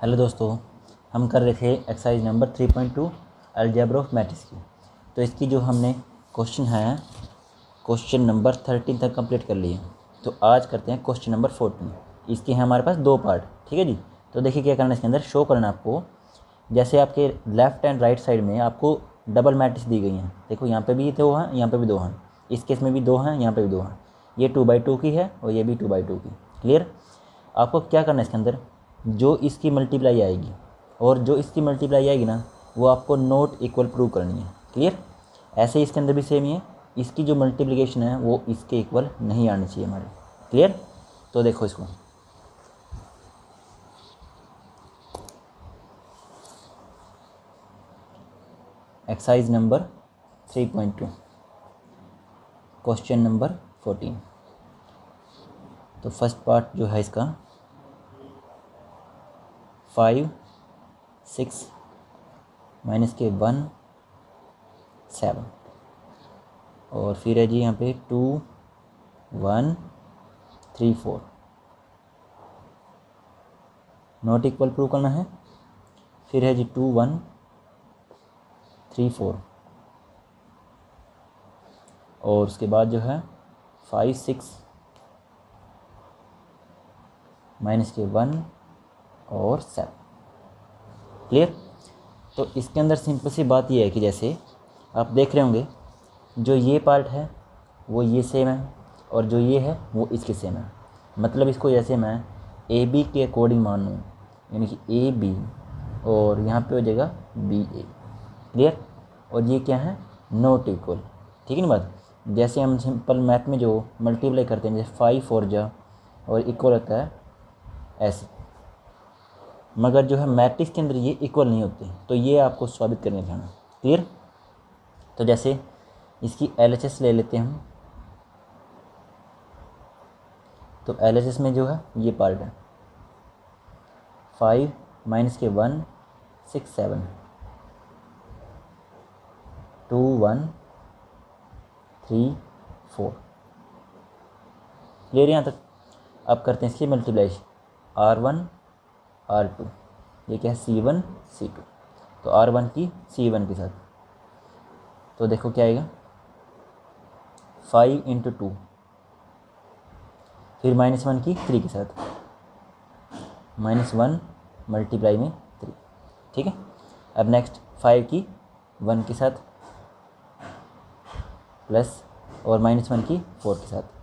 Hello दोस्तों, हम कर रहे थे exercise number 3.2 algebra of matrix की। तो इसकी जो हमने क्वेश्चन है क्वेश्चन नंबर 13 तक कंप्लीट कर लिए। तो आज करते हैं क्वेश्चन नंबर 14। इसके हैं हमारे पास 2 पार्ट, ठीक है जी। तो देखिए क्या करना है, इसके अंदर शो करना आपको जैसे आपके लेफ़्ट एंड राइट साइड में आपको डबल मैट्रिक्स दी गई हैं। देखो यहाँ पे भी 2 हैं, यहाँ पे भी 2 हैं, इस केस में भी 2 हैं, यहाँ पे भी 2 हैं। ये 2/2 की है और ये भी 2/2 की। क्लियर। आपको क्या करना है, इसके अंदर जो इसकी मल्टीप्लाई आएगी और जो इसकी मल्टीप्लाई आएगी ना, वो आपको नॉट इक्वल प्रूव करनी है। क्लियर। ऐसे ही इसके अंदर भी सेम ही है, इसकी जो मल्टीप्लिकेशन है वो इसके इक्वल नहीं आनी चाहिए हमारे। क्लियर। तो देखो इसको, एक्सरसाइज नंबर 3.2 क्वेश्चन नंबर 14। तो फर्स्ट पार्ट जो है इसका 5 6 माइनस के 1 7 और फिर है जी यहाँ पे 2 1 3 4 नॉट इक्वल प्रूव करना है। फिर है जी 2 1 3 4 और उसके बाद जो है 5 6 माइनस के 1 और 7। क्लियर। तो इसके अंदर सिंपल सी बात ये है कि जैसे आप देख रहे होंगे, जो ये पार्ट है वो ये सेम है और जो ये है वो इसके सेम है। मतलब इसको जैसे मैं ए बी के अकॉर्डिंग मान लूँ, यानी कि ए बी और यहाँ पे हो जाएगा बी ए। क्लियर। और ये क्या है, नॉट इक्वल। ठीक है ना बात। जैसे हम सिंपल मैथ में जो मल्टीप्लाई करते हैं, जैसे 5 4 जा और इक्वल होता है ऐसे, मगर जो है मैट्रिक्स के अंदर ये इक्वल नहीं होते। तो ये आपको साबित करने जाना। क्लियर। तो जैसे इसकी LHS ले लेते हैं हम। तो LHS में जो है ये पार्ट है 5 माइनस के 1 6 7 2 1 3 4। क्लियर यहाँ तक। अब करते हैं इसकी मल्टीप्लाई। R1 R2, ये क्या है C1 C2। तो R1 की C1 के साथ, तो देखो क्या आएगा 5 × 2, फिर -1 की 3 के साथ, -1 मल्टीप्लाई में 3। ठीक है। अब नेक्स्ट 5 की 1 के साथ प्लस और -1 की 4 के साथ।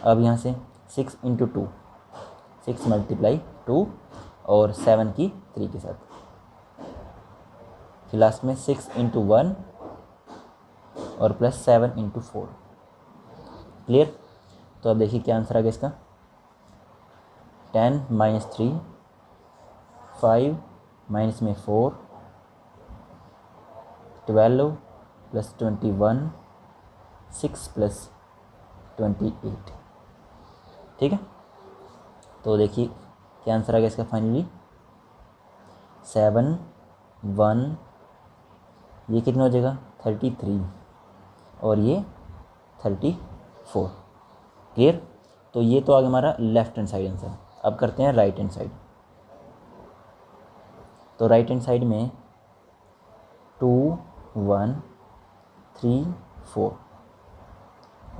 अब यहाँ से 6 × 2, 6 मल्टीप्लाई 2 और 7 की 3 के साथ। फिर लास्ट में 6 × 1 और प्लस 7 × 4। क्लियर। तो अब देखिए क्या आंसर आ गया इसका 10 - 3 5 माइनस में 4 12 + 21 6 + 28। ठीक है। तो देखिए क्या आंसर आ गया इसका फाइनली 7 1, ये कितना हो जाएगा 33 और ये 34। क्लियर। तो ये तो आ गया हमारा लेफ्ट हैंड साइड आंसर। अब करते हैं राइट हैंड साइड। तो राइट हैंड साइड में 2 1 3 4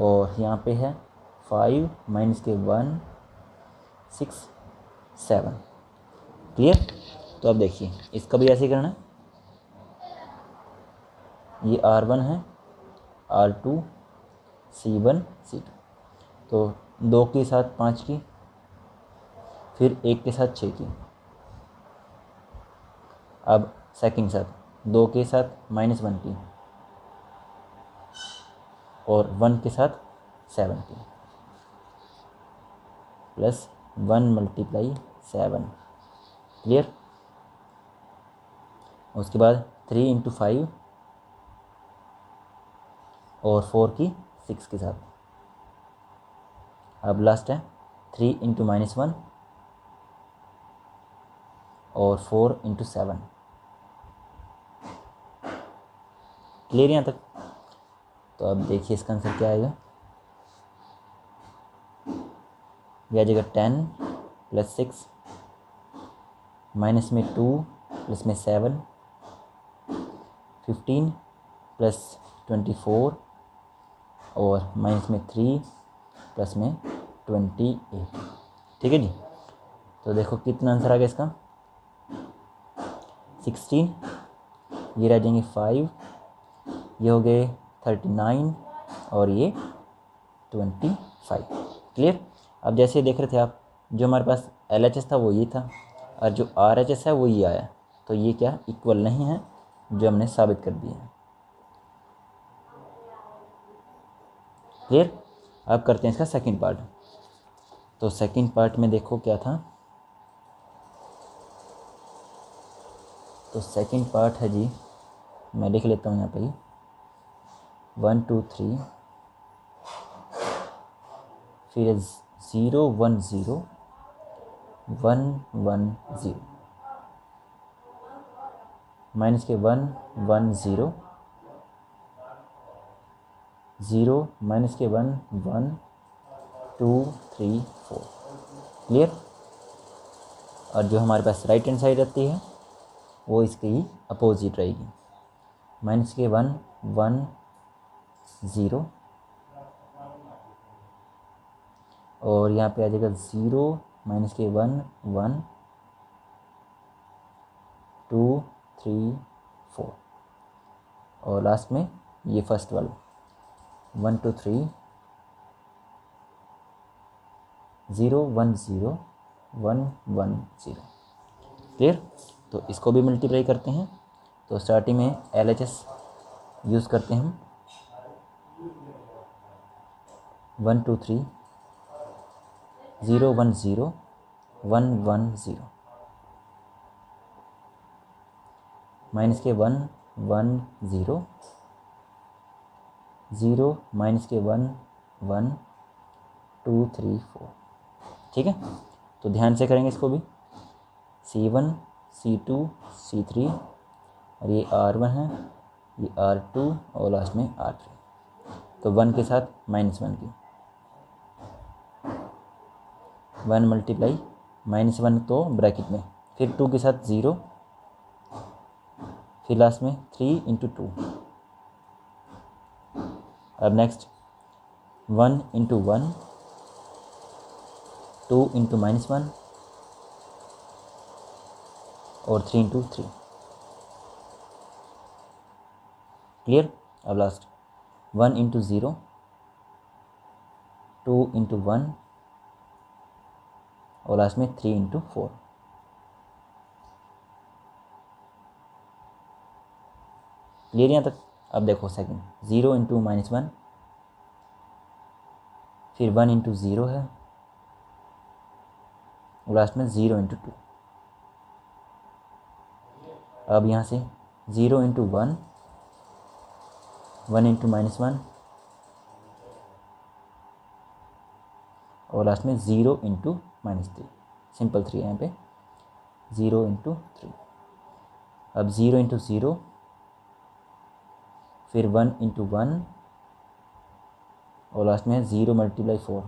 और यहाँ पे है 5 माइनस के 1 6 7। क्लियर। तो अब देखिए इसका भी ऐसे ही करना है। ये R1 है, R2 C1 C2। तो 2 के साथ 5 की, फिर 1 के साथ 6 की। अब सेकंड साथ 2 के साथ -1 की और 1 के साथ 7 की प्लस 1 × 7। क्लियर। उसके बाद 3 × 5 और 4 की 6 के साथ। अब लास्ट है 3 × -1 और 4 × 7। क्लियर यहाँ तक। तो अब देखिए इसका आंसर क्या आएगा ये आ जाएगा 10 प्लस 6, माइनस में 2 प्लस में 7, 15 प्लस 24 और माइनस में 3 प्लस में 28। ठीक है जी। तो देखो कितना आंसर आ गया इसका, 16, ये रह जाएंगे 5, ये हो गए 39 और ये 25। क्लियर। अब जैसे देख रहे थे आप, जो हमारे पास LHS था वो ये था और जो RHS है वो ये आया, तो ये क्या इक्वल नहीं है, जो हमने साबित कर दिया है। क्लियर। अब करते हैं इसका सेकंड पार्ट। तो सेकंड पार्ट में देखो क्या था, तो सेकंड पार्ट है जी, मैं लिख लेता हूँ यहाँ पे 1 2 3, फिर 0 1 0 1 1 0, माइनस के 1 1 0 0, माइनस के 1 1 2 3 4। क्लियर। और जो हमारे पास राइट हैंड साइड रहती है वो इसके ही अपोजिट रहेगी, माइनस के 1 1 0 और यहाँ पे आ जाएगा 0, माइनस के 1 1 2 3 4 और लास्ट में ये फर्स्ट वाला 1 2 3 0 1 0 1 1 0। क्लियर। तो इसको भी मल्टीप्लाई करते हैं। तो स्टार्टिंग में LHS यूज़ करते हैं हम, 1 2 3 0 1 0 1 1 0, माइनस के 1 1 0 0, माइनस के 1 1 2 3 4। ठीक है। तो ध्यान से करेंगे इसको भी, C1 C2 C3 और ये R1 है, ये R2 और लास्ट में R3। तो 1 के साथ -1 की 1 मल्टीप्लाई -1 तो ब्रैकेट में, फिर 2 के साथ 0, फिर लास्ट में 3 × 2। अब नेक्स्ट 1 × 1, 2 × -1 और 3 × 3। क्लियर। अब लास्ट 1 × 0, 2 × 1 और लास्ट में 3 × 4। क्लियर यहाँ तक। अब देखो सेकंड 0 × -1, फिर 1 × 0 है और लास्ट में 0 × 2। अब यहाँ से 0 × 1, 1 × -1 और लास्ट में 0 × -3, सिंपल 3 यहाँ पे 0 × 3। अब 0 × 0, फिर 1 × 1 और लास्ट में 0 × 4।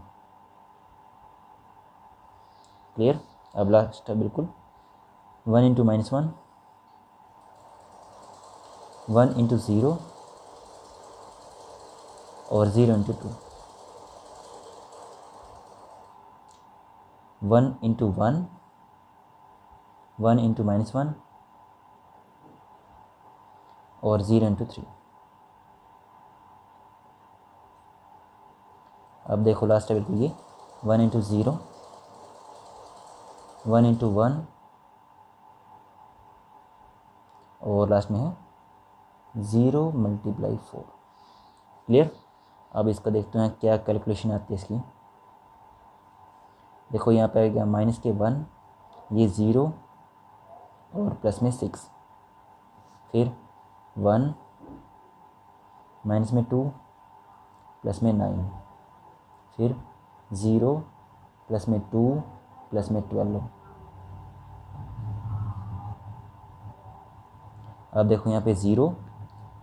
क्लियर। अब लास्ट है बिल्कुल 1 × -1, 1 × 0 और 0 × 2, 1 × 1, 1 × -1 और 0 × 3। अब देखो लास्ट है बिल्कुल ये 1 × 0, 1 × 1 और लास्ट में है 0 × 4। क्लियर। अब इसका देखते हैं क्या कैलकुलेशन आती है इसकी। देखो यहाँ पे आ गया माइनस के 1, ये 0 और प्लस में 6, फिर 1, माइनस में 2 प्लस में 9, फिर 0 प्लस में 2 प्लस में 12। अब देखो यहाँ पे 0,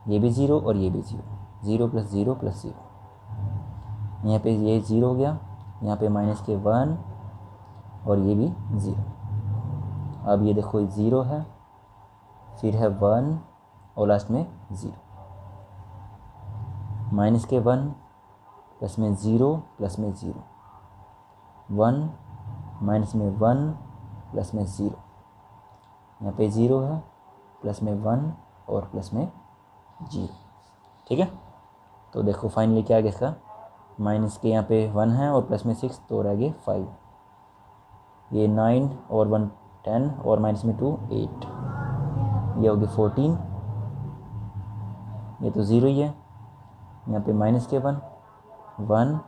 ये भी 0 और ये भी 0, 0 + 0 + 0। यहाँ पे ये 0 हो गया यहाँ पे माइनस के 1 और ये भी 0। अब ये देखो 0 है, फिर है 1 और लास्ट में 0। माइनस के 1 प्लस में 0 प्लस में 0, 1 माइनस में 1 प्लस में 0, यहाँ पे 0 है, प्लस में 1 और प्लस में 0। ठीक है, तो देखो फाइनली क्या आ गया इसका, माइनस के यहाँ पे 1 है और प्लस में 6, तो रह गए 5। ये 9 और 1 10 और माइनस में 2 8, ये हो गया 14। ये तो 0 ही है, यहाँ पे माइनस के 1 1,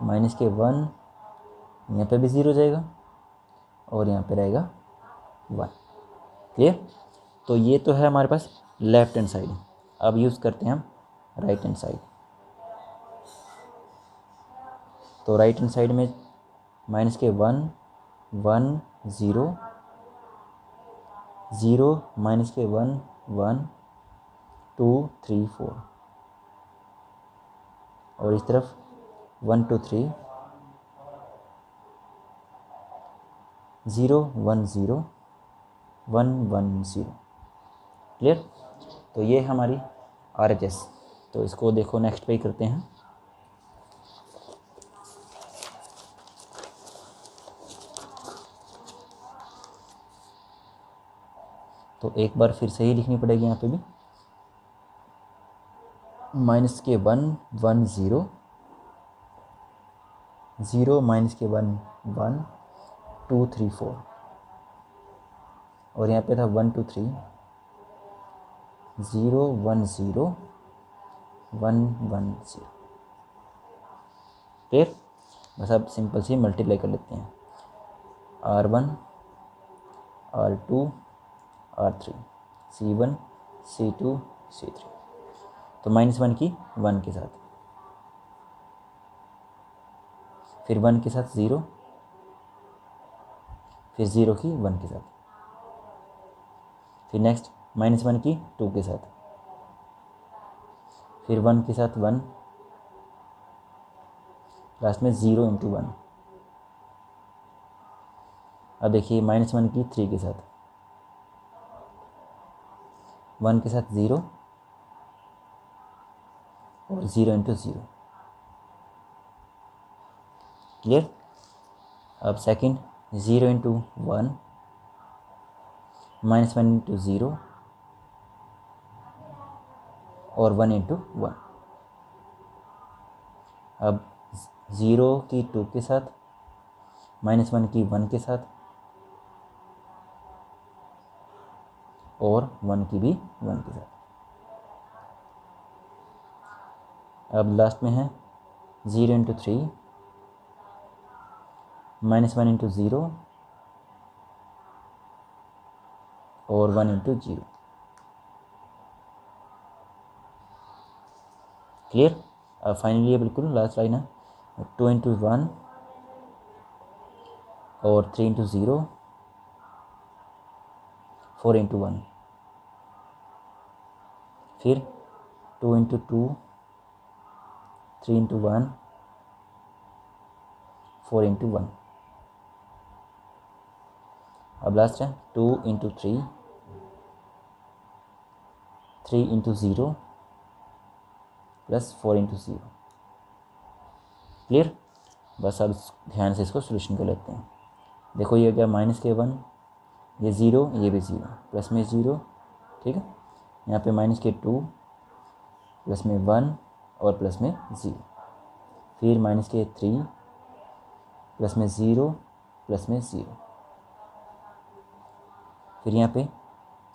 माइनस के 1, यहाँ पे भी 0 जाएगा और यहाँ पे रहेगा 1। क्लियर। तो ये तो है हमारे पास लेफ्ट हैंड साइड। अब यूज़ करते हैं हम राइट हैंड साइड। तो राइट हैंड साइड में माइनस के 1 1 0 0, माइनस के 1 1 2 3 4, और इस तरफ 1 2 3 0 1 0 1 1 0। क्लियर। तो ये हमारी RHS। तो इसको देखो नेक्स्ट पे ही करते हैं। तो एक बार फिर से ही लिखनी पड़ेगी यहाँ पे भी, माइनस के 1 1 0 0, माइनस के 1 1 2 3 4, और यहाँ पे था 1 2 3 0 1 0 1 1 0। क्लियर। बस अब सिंपल सी मल्टीप्लाई कर लेते हैं, R1 R2 R3 C1 C2 C3। तो -1 की 1 के साथ, फिर 1 के साथ 0, फिर 0 की 1 के साथ, फिर नेक्स्ट -1 की 2 के साथ, फिर 1 के साथ 1, लास्ट में 0 इंटू 1। अब देखिए -1 की 3 के साथ, 1 के साथ 0 और 0 इंटू 0। क्लियर। अब सेकंड 0 इंटू 1, -1 इंटू 0 और 1 इंटू 1। अब 0 की 2 के साथ, -1 की 1 के साथ और 1 की भी 1 के साथ। अब लास्ट में है 0 इंटू 3, -1 इंटू 0 और 1 इंटू 0। क्लियर। अब फाइनली ये बिल्कुल लास्ट लाइन है, 2 इंटू 1 और 3 इंटू 0 4 इंटू 1, फिर 2 इंटू 2 3 इंटू 1 4 इंटू 1। अब लास्ट है 2 into 3 3 into 0 plus 4 into 0। Clear. बस अब ध्यान से इसको सोल्यूशन कर लेते हैं। देखो ये क्या, माइनस के 1, ये 0, ये भी 0, प्लस में 0। ठीक है, यहाँ पे माइनस के 2, प्लस में 1 और प्लस में 0, फिर माइनस के 3, प्लस में 0 प्लस में 0, फिर यहाँ पे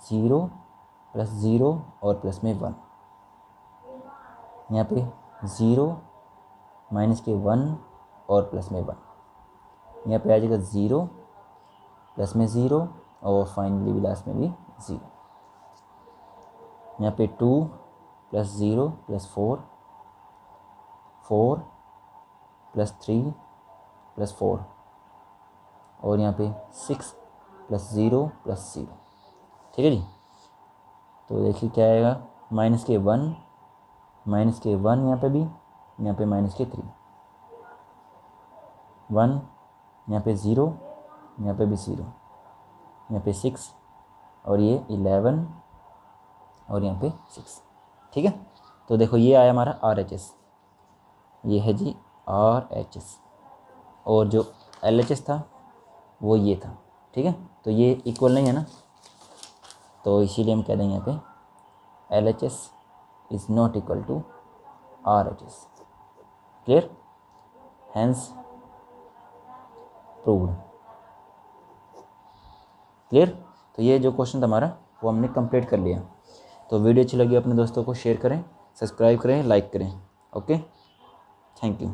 0 प्लस 0 और प्लस में 1, यहाँ पे 0 माइनस के 1 और प्लस में 1, यहाँ पे आ जाएगा 0 प्लस में 0 और फाइनली भी लास्ट में भी 0। यहाँ पे 2 प्लस 0 प्लस 4 4 प्लस 3 प्लस 4, और यहाँ पे 6 प्लस 0 प्लस 0। ठीक है जी। तो देखिए क्या आएगा, माइनस के 1 यहाँ पे भी, यहाँ पे माइनस के 3। 1, यहाँ पे 0, यहाँ पे भी 0, यहाँ पे 6 और ये 11 और यहाँ पे 6। ठीक है, तो देखो ये आया हमारा RHS, ये है जी RHS, और जो LHS था वो ये था। ठीक है, तो ये इक्वल नहीं है ना, तो इसीलिए हम कह देंगे यहाँ पे LHS is not equal to RHS। Clear, hence proved. Clear, तो ये जो क्वेश्चन था हमारा वो हमने कंप्लीट कर लिया। तो वीडियो अच्छी लगी अपने दोस्तों को शेयर करें, सब्सक्राइब करें, लाइक करें। Okay, thank you.